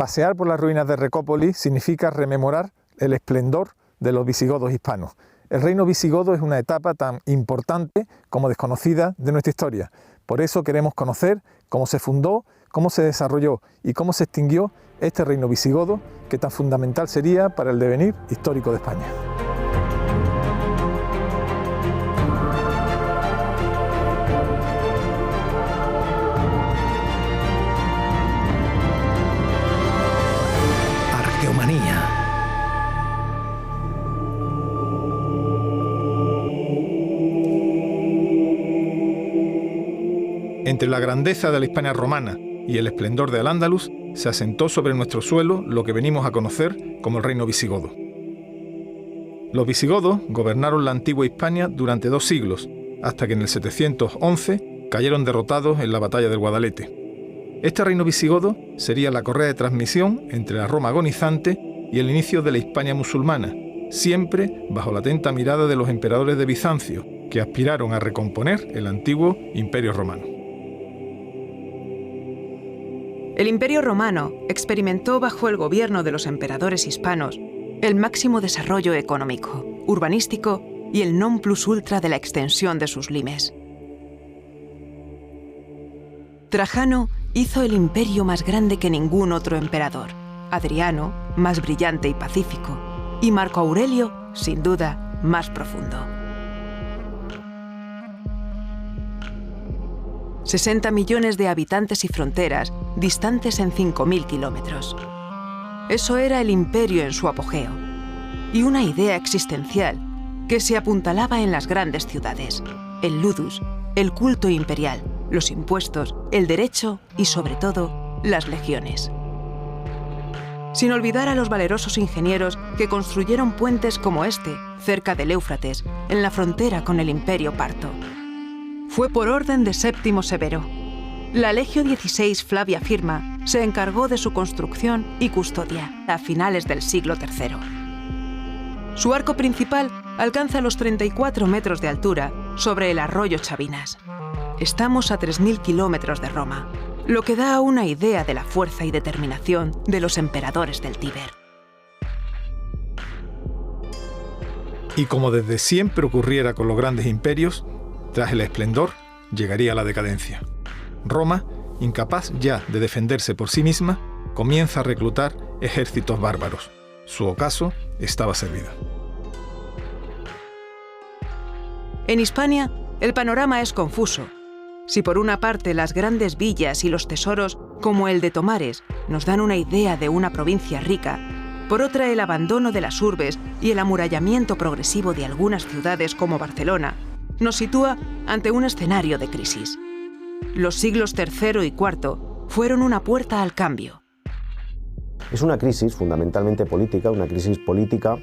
Pasear por las ruinas de Recópolis significa rememorar el esplendor de los visigodos hispanos. El reino visigodo es una etapa tan importante como desconocida de nuestra historia. Por eso queremos conocer cómo se fundó, cómo se desarrolló y cómo se extinguió este reino visigodo que tan fundamental sería para el devenir histórico de España. Arqueomanía. Entre la grandeza de la Hispania romana y el esplendor de Al-Ándalus, se asentó sobre nuestro suelo lo que venimos a conocer como el reino visigodo. Los visigodos gobernaron la antigua Hispania durante 2 siglos, hasta que en el 711 cayeron derrotados en la batalla del Guadalete. Este reino visigodo sería la correa de transmisión entre la Roma agonizante y el inicio de la Hispania musulmana, siempre bajo la atenta mirada de los emperadores de Bizancio, que aspiraron a recomponer el antiguo Imperio Romano. El Imperio Romano experimentó bajo el gobierno de los emperadores hispanos el máximo desarrollo económico, urbanístico y el non plus ultra de la extensión de sus limes. Trajano hizo el imperio más grande que ningún otro emperador, Adriano, más brillante y pacífico, y Marco Aurelio, sin duda, más profundo. 60 millones de habitantes y fronteras distantes en 5.000 kilómetros. Eso era el imperio en su apogeo, y una idea existencial que se apuntalaba en las grandes ciudades: el ludus, el culto imperial, los impuestos, el derecho y, sobre todo, las legiones. Sin olvidar a los valerosos ingenieros que construyeron puentes como este, cerca del Éufrates, en la frontera con el Imperio Parto. Fue por orden de Séptimo Severo. La Legio XVI Flavia Firma se encargó de su construcción y custodia a finales del siglo III. Su arco principal alcanza los 34 metros de altura sobre el arroyo Chabinas. Estamos a 3.000 kilómetros de Roma, lo que da una idea de la fuerza y determinación de los emperadores del Tíber. Y como desde siempre ocurriera con los grandes imperios, tras el esplendor llegaría la decadencia. Roma, incapaz ya de defenderse por sí misma, comienza a reclutar ejércitos bárbaros. Su ocaso estaba servido. En Hispania, el panorama es confuso. Si por una parte las grandes villas y los tesoros, como el de Tomares, nos dan una idea de una provincia rica, por otra el abandono de las urbes y el amurallamiento progresivo de algunas ciudades como Barcelona, nos sitúa ante un escenario de crisis. Los siglos III y IV fueron una puerta al cambio. Es una crisis fundamentalmente política, una crisis política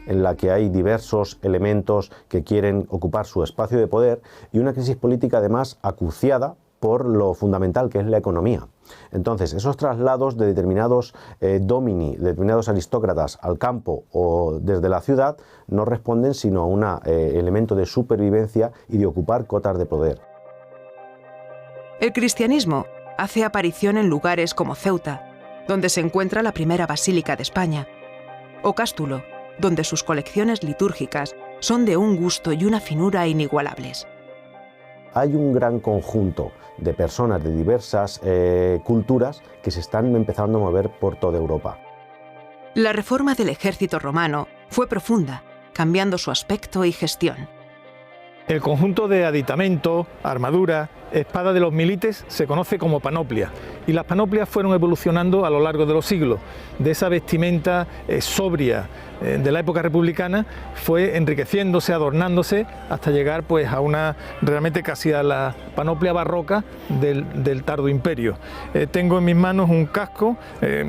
en la que hay diversos elementos que quieren ocupar su espacio de poder, y una crisis política además acuciada por lo fundamental que es la economía. Entonces, esos traslados de determinados domini, de determinados aristócratas al campo o desde la ciudad, no responden sino a un elemento de supervivencia y de ocupar cotas de poder. El cristianismo hace aparición en lugares como Ceuta, donde se encuentra la primera basílica de España, o Cástulo, donde sus colecciones litúrgicas son de un gusto y una finura inigualables. Hay un gran conjunto de personas de diversas culturas que se están empezando a mover por toda Europa. La reforma del ejército romano fue profunda, cambiando su aspecto y gestión. El conjunto de aditamento, armadura, espada de los milites se conoce como panoplia, y las panoplias fueron evolucionando a lo largo de los siglos. De esa vestimenta sobria de la época republicana fue enriqueciéndose, adornándose, hasta llegar pues a una realmente casi a la panoplia barroca del tardo imperio. Tengo en mis manos un casco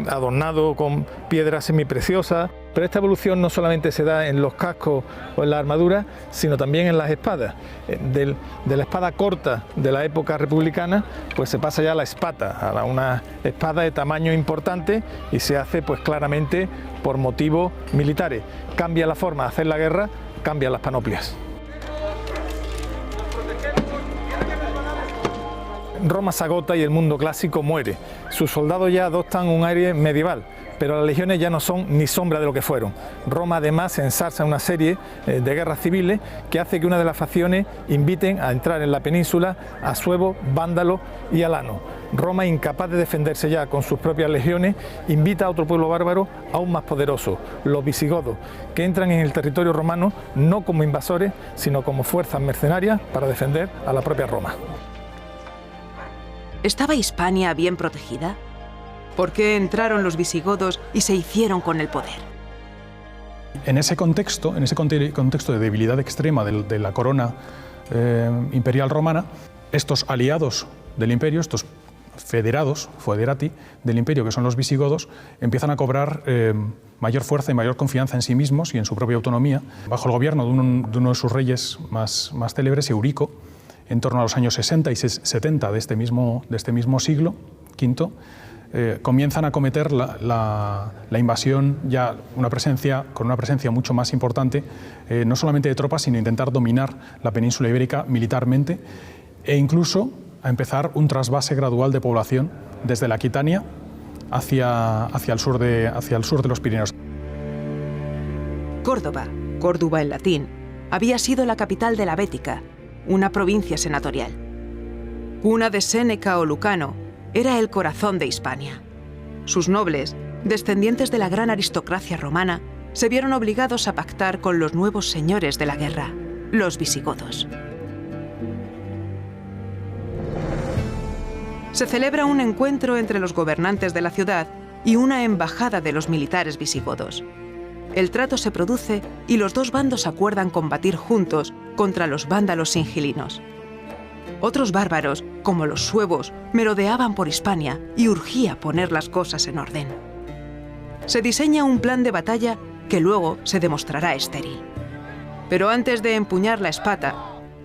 adornado con piedras semipreciosas, pero esta evolución no solamente se da en los cascos o en la armadura, sino también en las espadas. De la espada corta de la época republicana, pues se pasa ya a la espata, a una espada de tamaño importante, y se hace pues claramente por motivos militares. Cambia la forma de hacer la guerra, cambian las panoplias. Roma se agota y el mundo clásico muere. Sus soldados ya adoptan un aire medieval, pero las legiones ya no son ni sombra de lo que fueron. Roma además se ensarza en una serie de guerras civiles que hace que una de las facciones inviten a entrar en la península a suevos, vándalos y alanos. Roma, incapaz de defenderse ya con sus propias legiones, invita a otro pueblo bárbaro aún más poderoso, los visigodos, que entran en el territorio romano no como invasores, sino como fuerzas mercenarias para defender a la propia Roma. ¿Estaba Hispania bien protegida? ¿Por qué entraron los visigodos y se hicieron con el poder? En ese contexto de debilidad extrema de la corona imperial romana, estos aliados del imperio, estos federados, foederati, del imperio, que son los visigodos, empiezan a cobrar mayor fuerza y mayor confianza en sí mismos y en su propia autonomía, bajo el gobierno de uno de sus reyes más célebres, Eurico, en torno a los años 60 y 70 de este mismo siglo, V, comienzan a acometer la invasión ya con una presencia mucho más importante, no solamente de tropas, sino intentar dominar la península ibérica militarmente e incluso a empezar un trasvase gradual de población desde la Aquitania hacia el sur de los Pirineos. Córdoba en latín, había sido la capital de la Bética, una provincia senatorial. Cuna de Séneca o Lucano, era el corazón de Hispania. Sus nobles, descendientes de la gran aristocracia romana, se vieron obligados a pactar con los nuevos señores de la guerra, los visigodos. Se celebra un encuentro entre los gobernantes de la ciudad y una embajada de los militares visigodos. El trato se produce y los dos bandos acuerdan combatir juntos contra los vándalos singilinos. Otros bárbaros, como los suevos, merodeaban por Hispania y urgía poner las cosas en orden. Se diseña un plan de batalla que luego se demostrará estéril. Pero antes de empuñar la espada,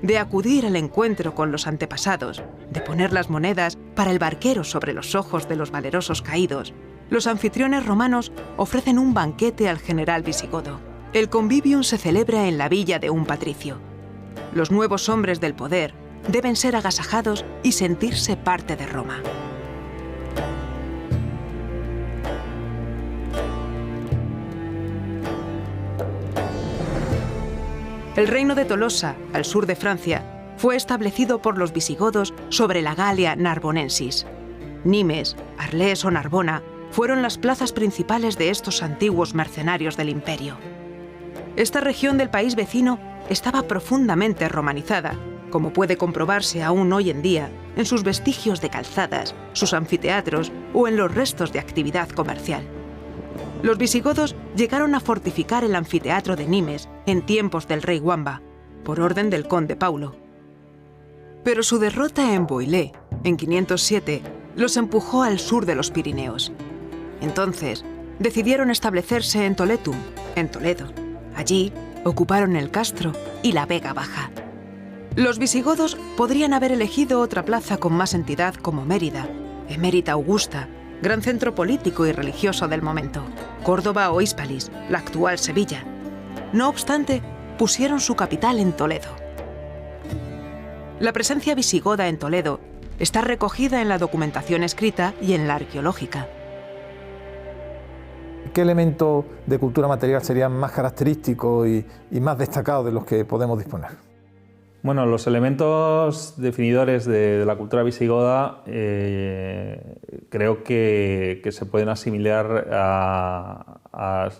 de acudir al encuentro con los antepasados, de poner las monedas para el barquero sobre los ojos de los valerosos caídos, los anfitriones romanos ofrecen un banquete al general visigodo. El convivium se celebra en la villa de un patricio. Los nuevos hombres del poder deben ser agasajados y sentirse parte de Roma. El reino de Tolosa, al sur de Francia, fue establecido por los visigodos sobre la Galia Narbonensis. Nimes, Arles o Narbona fueron las plazas principales de estos antiguos mercenarios del imperio. Esta región del país vecino estaba profundamente romanizada, como puede comprobarse aún hoy en día en sus vestigios de calzadas, sus anfiteatros o en los restos de actividad comercial. Los visigodos llegaron a fortificar el anfiteatro de Nimes en tiempos del rey Wamba, por orden del conde Paulo. Pero su derrota en Boilé, en 507, los empujó al sur de los Pirineos. Entonces, decidieron establecerse en Toletum, en Toledo. Allí ocuparon el Castro y la Vega Baja. Los visigodos podrían haber elegido otra plaza con más entidad como Mérida, Emérita Augusta, gran centro político y religioso del momento, Córdoba o Hispalis, la actual Sevilla. No obstante, pusieron su capital en Toledo. La presencia visigoda en Toledo está recogida en la documentación escrita y en la arqueológica. ¿Qué elemento de cultura material sería más característico y más destacado de los que podemos disponer? Bueno, los elementos definidores de la cultura visigoda creo que se pueden asimilar a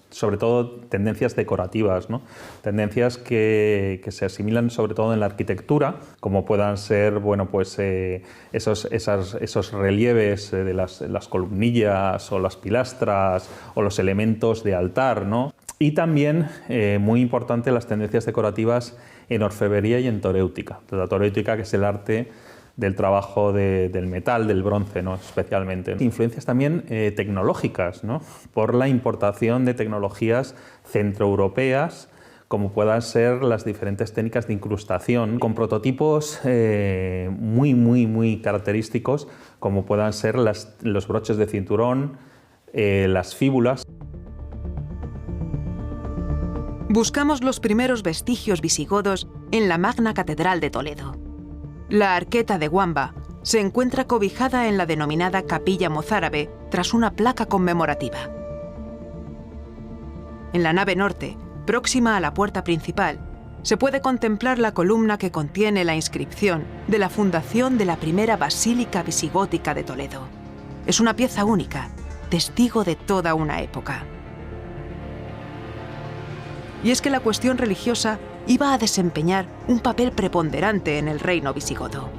sobre todo tendencias decorativas, ¿no? Tendencias que se asimilan sobre todo en la arquitectura, como puedan ser esos relieves de las columnillas o las pilastras o los elementos de altar, ¿no? Y también, muy importante, las tendencias decorativas en orfebrería y en toréutica. La toréutica, que es el arte del trabajo del metal, del bronce, ¿no? Especialmente. Influencias también tecnológicas, ¿no? Por la importación de tecnologías centroeuropeas, como puedan ser las diferentes técnicas de incrustación, con prototipos muy característicos, como puedan ser los broches de cinturón, las fíbulas. Buscamos los primeros vestigios visigodos en la Magna Catedral de Toledo. La Arqueta de Wamba, se encuentra cobijada en la denominada Capilla Mozárabe tras una placa conmemorativa. En la nave norte, próxima a la puerta principal, se puede contemplar la columna que contiene la inscripción de la fundación de la primera basílica visigótica de Toledo. Es una pieza única, testigo de toda una época. Y es que la cuestión religiosa iba a desempeñar un papel preponderante en el reino visigodo.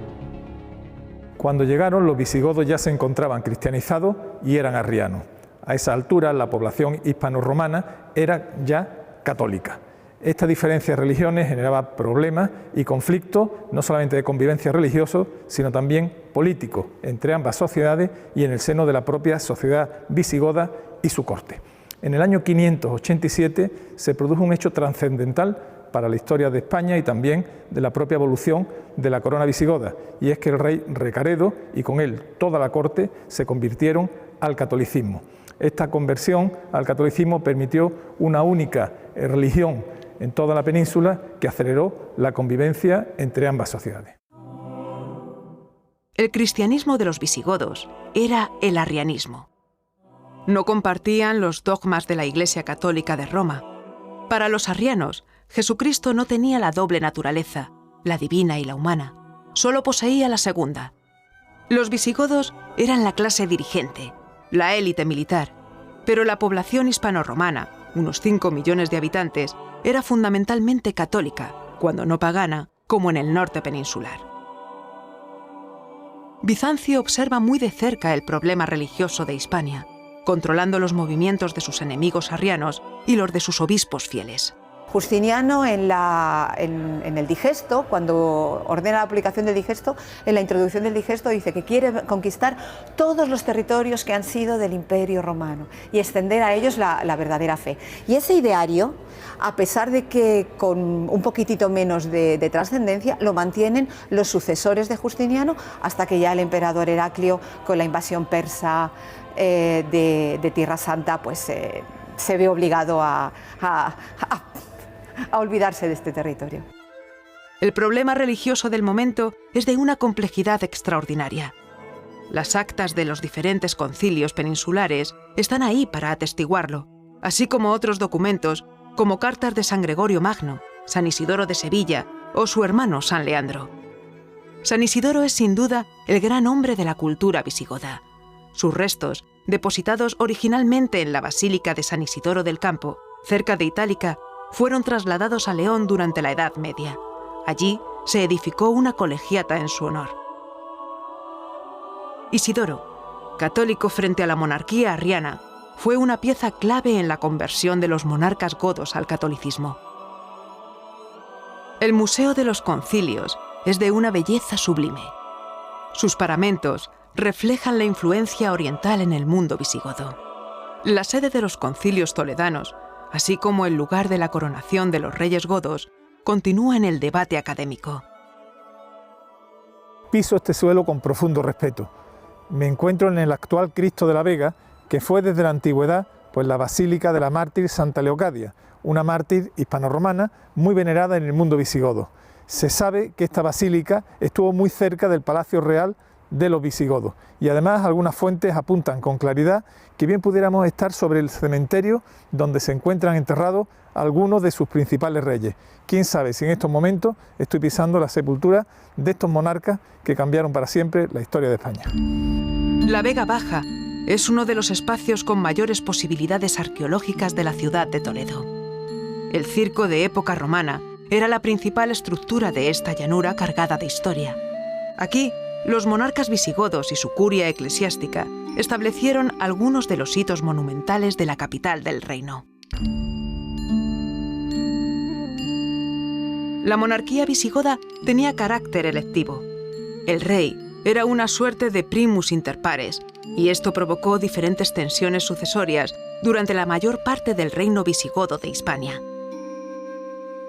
Cuando llegaron, los visigodos ya se encontraban cristianizados y eran arrianos. A esa altura, la población hispano-romana era ya católica. Esta diferencia de religiones generaba problemas y conflictos, no solamente de convivencia religiosa, sino también políticos, entre ambas sociedades y en el seno de la propia sociedad visigoda y su corte. En el año 587 se produjo un hecho trascendental para la historia de España y también de la propia evolución de la corona visigoda, y es que el rey Recaredo y con él toda la corte se convirtieron al catolicismo. Esta conversión al catolicismo permitió una única religión en toda la península que aceleró la convivencia entre ambas sociedades. El cristianismo de los visigodos era el arrianismo. No compartían los dogmas de la Iglesia Católica de Roma. Para los arrianos, Jesucristo no tenía la doble naturaleza, la divina y la humana. Solo poseía la segunda. Los visigodos eran la clase dirigente, la élite militar, pero la población hispano-romana, unos 5 millones de habitantes, era fundamentalmente católica, cuando no pagana, como en el norte peninsular. Bizancio observa muy de cerca el problema religioso de Hispania, controlando los movimientos de sus enemigos arrianos y los de sus obispos fieles. Justiniano en el digesto, cuando ordena la aplicación del digesto, en la introducción del digesto dice que quiere conquistar todos los territorios que han sido del Imperio Romano y extender a ellos la verdadera fe. Y ese ideario, a pesar de que con un poquitito menos de trascendencia, lo mantienen los sucesores de Justiniano hasta que ya el emperador Heraclio, con la invasión persa de Tierra Santa, pues se ve obligado a olvidarse de este territorio. El problema religioso del momento es de una complejidad extraordinaria. Las actas de los diferentes concilios peninsulares están ahí para atestiguarlo, así como otros documentos como cartas de San Gregorio Magno, San Isidoro de Sevilla o su hermano San Leandro. San Isidoro es sin duda el gran hombre de la cultura visigoda. Sus restos, depositados originalmente en la Basílica de San Isidoro del Campo, cerca de Itálica, fueron trasladados a León durante la Edad Media. Allí se edificó una colegiata en su honor. Isidoro, católico frente a la monarquía arriana, fue una pieza clave en la conversión de los monarcas godos al catolicismo. El Museo de los Concilios es de una belleza sublime. Sus paramentos reflejan la influencia oriental en el mundo visigodo. La sede de los concilios toledanos, así como el lugar de la coronación de los reyes godos, continúa en el debate académico. Piso este suelo con profundo respeto. Me encuentro en el actual Cristo de la Vega, que fue desde la antigüedad pues la Basílica de la mártir Santa Leocadia, una mártir hispano-romana muy venerada en el mundo visigodo. Se sabe que esta basílica estuvo muy cerca del Palacio Real de los visigodos y además algunas fuentes apuntan con claridad que bien pudiéramos estar sobre el cementerio donde se encuentran enterrados algunos de sus principales reyes. Quién sabe si en estos momentos estoy pisando la sepultura de estos monarcas que cambiaron para siempre la historia de España. La Vega Baja es uno de los espacios con mayores posibilidades arqueológicas de la ciudad de Toledo. El circo de época romana era la principal estructura de esta llanura cargada de historia. Aquí, los monarcas visigodos y su curia eclesiástica establecieron algunos de los hitos monumentales de la capital del reino. La monarquía visigoda tenía carácter electivo. El rey era una suerte de primus inter pares, y esto provocó diferentes tensiones sucesorias durante la mayor parte del reino visigodo de Hispania.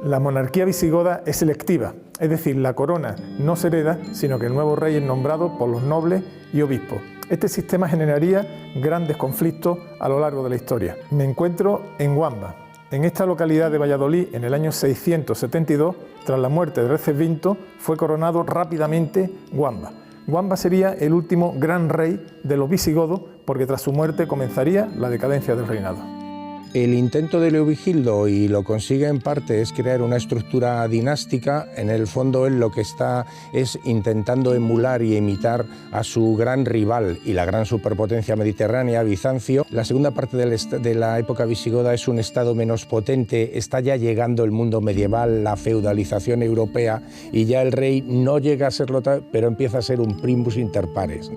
La monarquía visigoda es electiva, es decir, la corona no se hereda, sino que el nuevo rey es nombrado por los nobles y obispos. Este sistema generaría grandes conflictos a lo largo de la historia. Me encuentro en Guamba. En esta localidad de Valladolid, en el año 672, tras la muerte de Recesvinto, fue coronado rápidamente Guamba. Wamba sería el último gran rey de los visigodos, porque tras su muerte comenzaría la decadencia del reinado. El intento de Leovigildo, y lo consigue en parte, es crear una estructura dinástica. En el fondo él lo que está es intentando emular y imitar a su gran rival y la gran superpotencia mediterránea, Bizancio. La segunda parte de la época visigoda es un estado menos potente, está ya llegando el mundo medieval, la feudalización europea, y ya el rey no llega a serlo tal, pero empieza a ser un primus inter pares.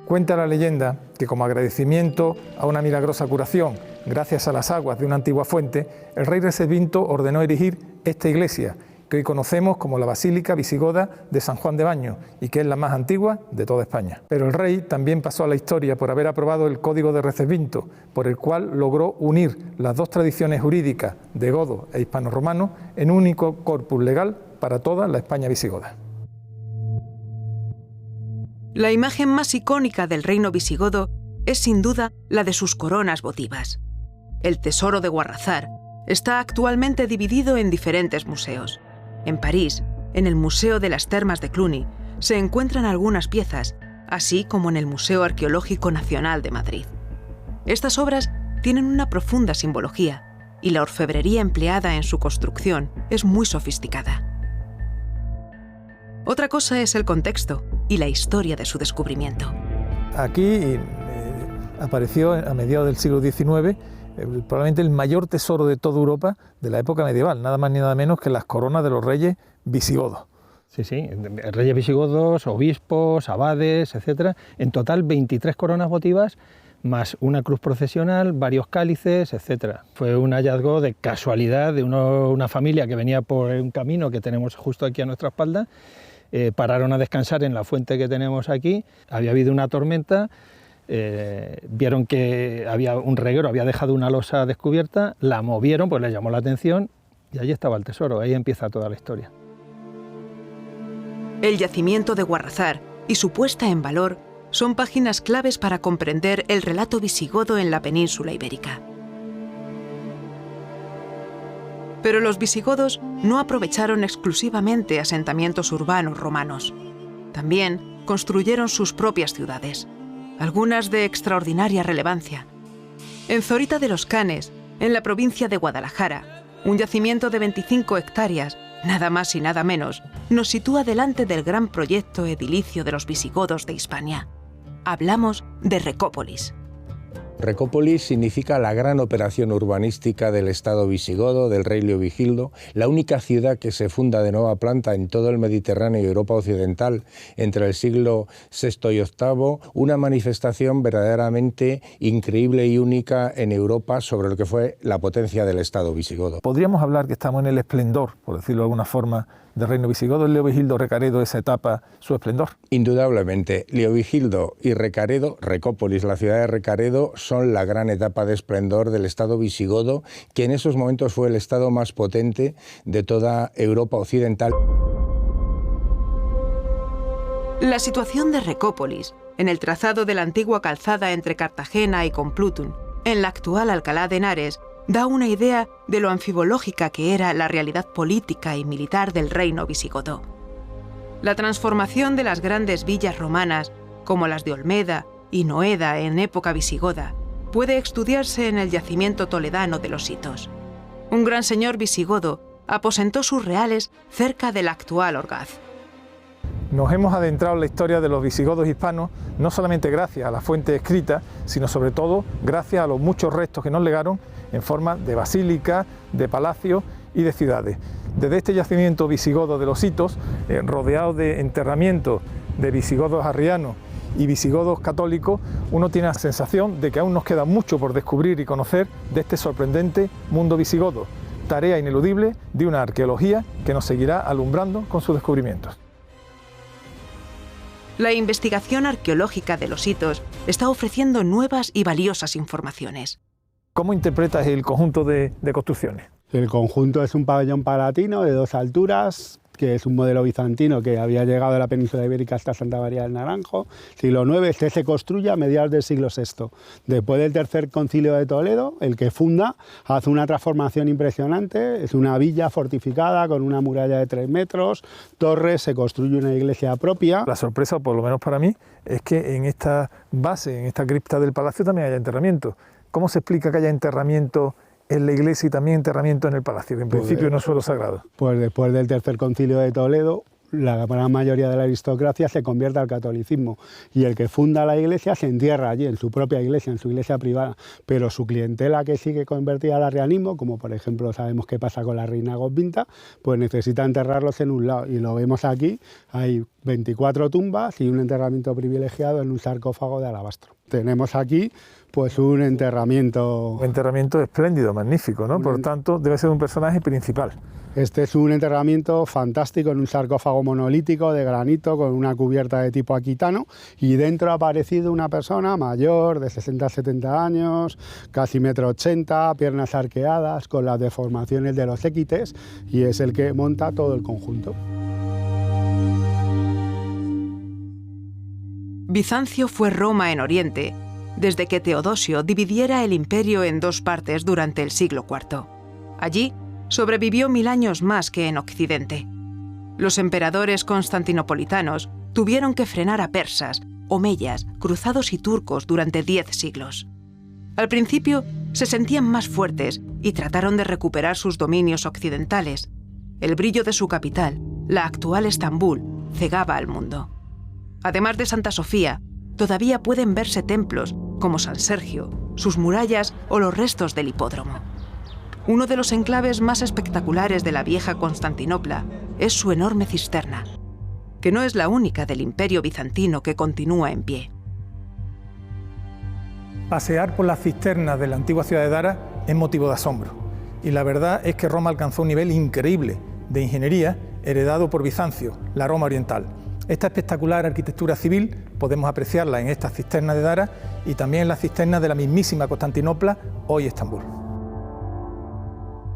Cuenta la leyenda que como agradecimiento a una milagrosa curación, gracias a las aguas de una antigua fuente, el rey Recesvinto ordenó erigir esta iglesia, que hoy conocemos como la Basílica Visigoda de San Juan de Baños y que es la más antigua de toda España. Pero el rey también pasó a la historia por haber aprobado el Código de Recesvinto, por el cual logró unir las dos tradiciones jurídicas de godo e hispano-romano en un único corpus legal para toda la España visigoda. La imagen más icónica del reino visigodo es sin duda la de sus coronas votivas. El tesoro de Guarrazar está actualmente dividido en diferentes museos. En París, en el Museo de las Termas de Cluny, se encuentran algunas piezas, así como en el Museo Arqueológico Nacional de Madrid. Estas obras tienen una profunda simbología y la orfebrería empleada en su construcción es muy sofisticada. Otra cosa es el contexto y la historia de su descubrimiento. Aquí apareció a mediados del siglo XIX probablemente el mayor tesoro de toda Europa de la época medieval, nada más ni nada menos que las coronas de los reyes visigodos. Sí, reyes visigodos, obispos, abades, etc. En total 23 coronas votivas, más una cruz procesional, varios cálices, etc. Fue un hallazgo de casualidad de una familia que venía por un camino que tenemos justo aquí a nuestra espalda. Pararon a descansar en la fuente que tenemos aquí, había habido una tormenta, vieron que había un reguero, había dejado una losa descubierta, la movieron, pues les llamó la atención y allí estaba el tesoro, ahí empieza toda la historia. El yacimiento de Guarrazar y su puesta en valor son páginas claves para comprender el relato visigodo en la península ibérica. Pero los visigodos no aprovecharon exclusivamente asentamientos urbanos romanos. También construyeron sus propias ciudades, algunas de extraordinaria relevancia. En Zorita de los Canes, en la provincia de Guadalajara, un yacimiento de 25 hectáreas, nada más y nada menos, nos sitúa delante del gran proyecto edilicio de los visigodos de Hispania. Hablamos de Recópolis. Recópolis significa la gran operación urbanística del Estado visigodo, del rey Leovigildo, la única ciudad que se funda de nueva planta en todo el Mediterráneo y Europa occidental entre el siglo VI y VIII, una manifestación verdaderamente increíble y única en Europa sobre lo que fue la potencia del Estado visigodo. Podríamos hablar que estamos en el esplendor, por decirlo de alguna forma, del reino visigodo. Leovigildo Recaredo, esa etapa, su esplendor. Indudablemente, Leovigildo y Recaredo, Recópolis, la ciudad de Recaredo, son la gran etapa de esplendor del Estado visigodo, que en esos momentos fue el Estado más potente de toda Europa occidental. La situación de Recópolis, en el trazado de la antigua calzada entre Cartagena y Complutum, en la actual Alcalá de Henares, da una idea de lo anfibológica que era la realidad política y militar del reino visigodo. La transformación de las grandes villas romanas, como las de Olmeda y Noeda en época visigoda, puede estudiarse en el yacimiento toledano de los Hitos. Un gran señor visigodo aposentó sus reales cerca del actual Orgaz. Nos hemos adentrado en la historia de los visigodos hispanos, no solamente gracias a la fuente escrita, sino sobre todo gracias a los muchos restos que nos legaron en forma de basílicas, de palacios y de ciudades. Desde este yacimiento visigodo de los Hitos, rodeado de enterramientos de visigodos arrianos y visigodos católicos, uno tiene la sensación de que aún nos queda mucho por descubrir y conocer de este sorprendente mundo visigodo, tarea ineludible de una arqueología que nos seguirá alumbrando con sus descubrimientos. La investigación arqueológica de los Hitos está ofreciendo nuevas y valiosas informaciones. ¿Cómo interpretas el conjunto de construcciones? El conjunto es un pabellón palatino de 2 alturas, que es un modelo bizantino que había llegado de la península ibérica hasta Santa María del Naranjo. Siglo IX, este se construye a mediados del siglo VI. Después del Tercer Concilio de Toledo, el que funda, hace una transformación impresionante, es una villa fortificada con una muralla de 3 metros, torres, se construye una iglesia propia. La sorpresa, por lo menos para mí, es que en esta base, en esta cripta del palacio también haya enterramiento. ¿Cómo se explica que haya enterramiento en la iglesia y también enterramiento en el palacio, que en principio no es suelo sagrado? Pues después del Tercer Concilio de Toledo, la gran mayoría de la aristocracia se convierte al catolicismo y el que funda la iglesia se entierra allí, en su propia iglesia, en su iglesia privada, pero su clientela que sigue convertida al arrianismo, como por ejemplo sabemos qué pasa con la reina Goswinta, pues necesita enterrarlos en un lado, y lo vemos aquí, hay 24 tumbas y un enterramiento privilegiado en un sarcófago de alabastro. Tenemos aquí pues un enterramiento... Un enterramiento espléndido, magnífico, ¿no? Por tanto, debe ser un personaje principal. Este es un enterramiento fantástico en un sarcófago monolítico de granito con una cubierta de tipo aquitano, y dentro ha aparecido una persona mayor de 60-70 años, casi 1,80 m, piernas arqueadas, con las deformaciones de los equites, y es el que monta todo el conjunto. Bizancio fue Roma en Oriente, desde que Teodosio dividiera el imperio en 2 partes durante el siglo IV. Allí sobrevivió 1000 años más que en Occidente. Los emperadores constantinopolitanos tuvieron que frenar a persas, omeyas, cruzados y turcos durante 10 siglos. Al principio se sentían más fuertes y trataron de recuperar sus dominios occidentales. El brillo de su capital, la actual Estambul, cegaba al mundo. Además de Santa Sofía, todavía pueden verse templos como San Sergio, sus murallas o los restos del hipódromo. Uno de los enclaves más espectaculares de la vieja Constantinopla es su enorme cisterna, que no es la única del Imperio bizantino que continúa en pie. Pasear por las cisternas de la antigua ciudad de Dara es motivo de asombro. Y la verdad es que Roma alcanzó un nivel increíble de ingeniería heredado por Bizancio, la Roma oriental. Esta espectacular arquitectura civil podemos apreciarla en estas cisternas de Dara y también en las cisternas de la mismísima Constantinopla, hoy Estambul.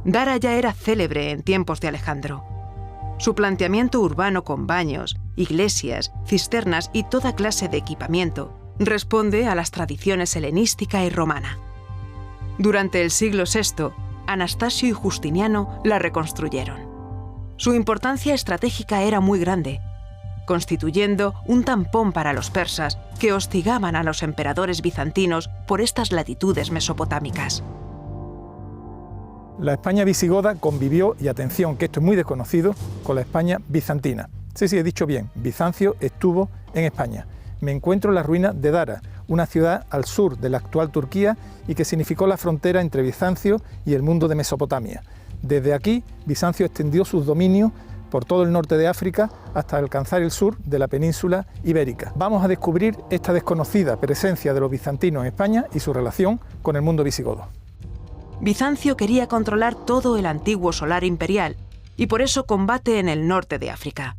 Dara ya era célebre en tiempos de Alejandro. Su planteamiento urbano con baños, iglesias, cisternas y toda clase de equipamiento responde a las tradiciones helenística y romana. Durante el siglo VI, Anastasio y Justiniano la reconstruyeron. Su importancia estratégica era muy grande, constituyendo un tampón para los persas que hostigaban a los emperadores bizantinos por estas latitudes mesopotámicas. La España visigoda convivió, y atención que esto es muy desconocido, con la España bizantina. Sí, he dicho bien, Bizancio estuvo en España. Me encuentro en las ruinas de Dara, una ciudad al sur de la actual Turquía y que significó la frontera entre Bizancio y el mundo de Mesopotamia. Desde aquí, Bizancio extendió sus dominios por todo el norte de África hasta alcanzar el sur de la península ibérica. Vamos a descubrir esta desconocida presencia de los bizantinos en España y su relación con el mundo visigodo. Bizancio quería controlar todo el antiguo solar imperial y por eso combate en el norte de África.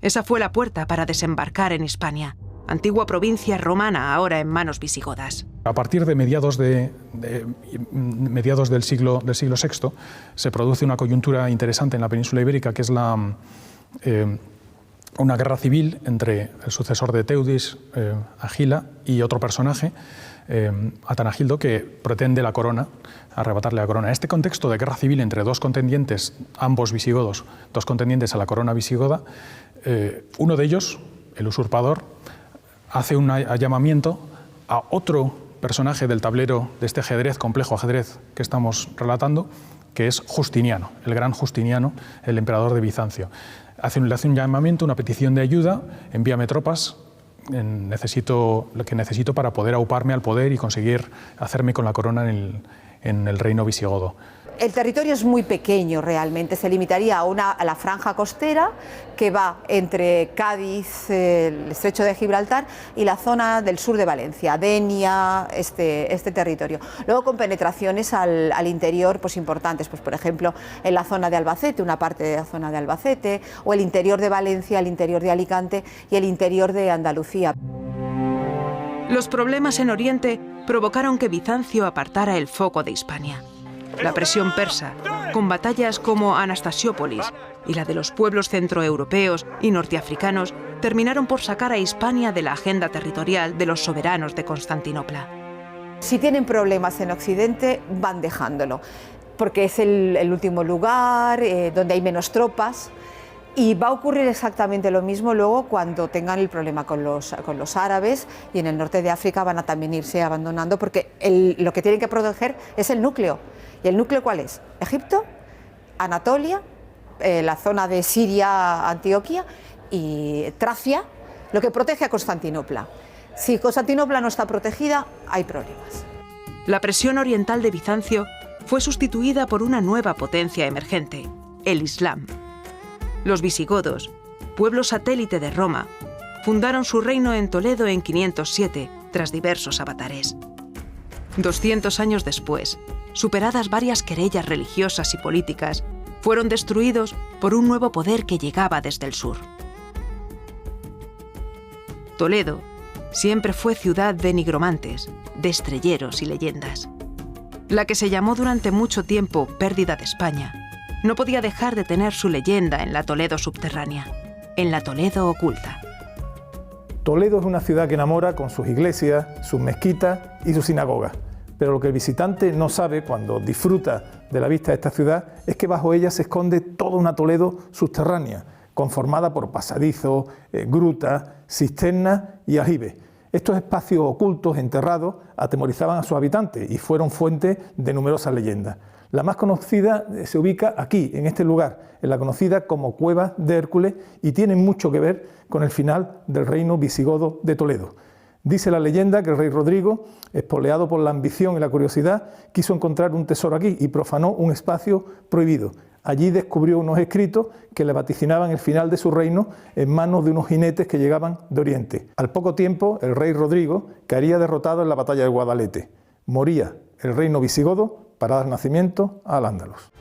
Esa fue la puerta para desembarcar en Hispania, antigua provincia romana ahora en manos visigodas. A partir de mediados del siglo VI se produce una coyuntura interesante en la península ibérica, que es una guerra civil entre el sucesor de Teudis, Agila, y otro personaje, Atanagildo, que pretende la corona, arrebatarle la corona. En este contexto de guerra civil entre dos contendientes, ambos visigodos, dos contendientes a la corona visigoda, uno de ellos, el usurpador, hace un llamamiento a otro personaje del tablero de este ajedrez, complejo ajedrez que estamos relatando, que es Justiniano, el gran Justiniano, el emperador de Bizancio. Le hace un llamamiento, una petición de ayuda: envíame tropas, lo que necesito para poder auparme al poder y conseguir hacerme con la corona en el reino visigodo. El territorio es muy pequeño realmente, se limitaría a la franja costera que va entre Cádiz, el estrecho de Gibraltar y la zona del sur de Valencia, Denia, este territorio. Luego con penetraciones al interior pues importantes, pues por ejemplo en la zona de Albacete, una parte de la zona de Albacete, o el interior de Valencia, el interior de Alicante y el interior de Andalucía. Los problemas en Oriente provocaron que Bizancio apartara el foco de Hispania. La presión persa, con batallas como Anastasiópolis, y la de los pueblos centroeuropeos y norteafricanos terminaron por sacar a Hispania de la agenda territorial de los soberanos de Constantinopla. Si tienen problemas en Occidente, van dejándolo, porque es el último lugar, donde hay menos tropas, y va a ocurrir exactamente lo mismo luego cuando tengan el problema con los árabes, y en el norte de África van a también irse abandonando, porque lo que tienen que proteger es el núcleo. ¿Y el núcleo cuál es? Egipto, Anatolia, la zona de Siria, Antioquia y Tracia, lo que protege a Constantinopla. Si Constantinopla no está protegida, hay problemas. La presión oriental de Bizancio fue sustituida por una nueva potencia emergente, el Islam. Los visigodos, pueblo satélite de Roma, fundaron su reino en Toledo en 507, tras diversos avatares. 200 años después, superadas varias querellas religiosas y políticas, fueron destruidos por un nuevo poder que llegaba desde el sur. Toledo siempre fue ciudad de nigromantes, de estrelleros y leyendas. La que se llamó durante mucho tiempo Pérdida de España, no podía dejar de tener su leyenda en la Toledo subterránea, en la Toledo oculta. Toledo es una ciudad que enamora con sus iglesias, sus mezquitas y sus sinagogas. Pero lo que el visitante no sabe cuando disfruta de la vista de esta ciudad es que bajo ella se esconde toda una Toledo subterránea, conformada por pasadizos, grutas, cisternas y aljibes. Estos espacios ocultos, enterrados, atemorizaban a sus habitantes y fueron fuente de numerosas leyendas. La más conocida se ubica aquí, en este lugar, en la conocida como Cueva de Hércules, y tiene mucho que ver con el final del reino visigodo de Toledo. Dice la leyenda que el rey Rodrigo, espoleado por la ambición y la curiosidad, quiso encontrar un tesoro aquí y profanó un espacio prohibido. Allí descubrió unos escritos que le vaticinaban el final de su reino en manos de unos jinetes que llegaban de Oriente. Al poco tiempo, el rey Rodrigo caería derrotado en la batalla de Guadalete. Moría el reino visigodo para dar nacimiento a Al-Ándalus.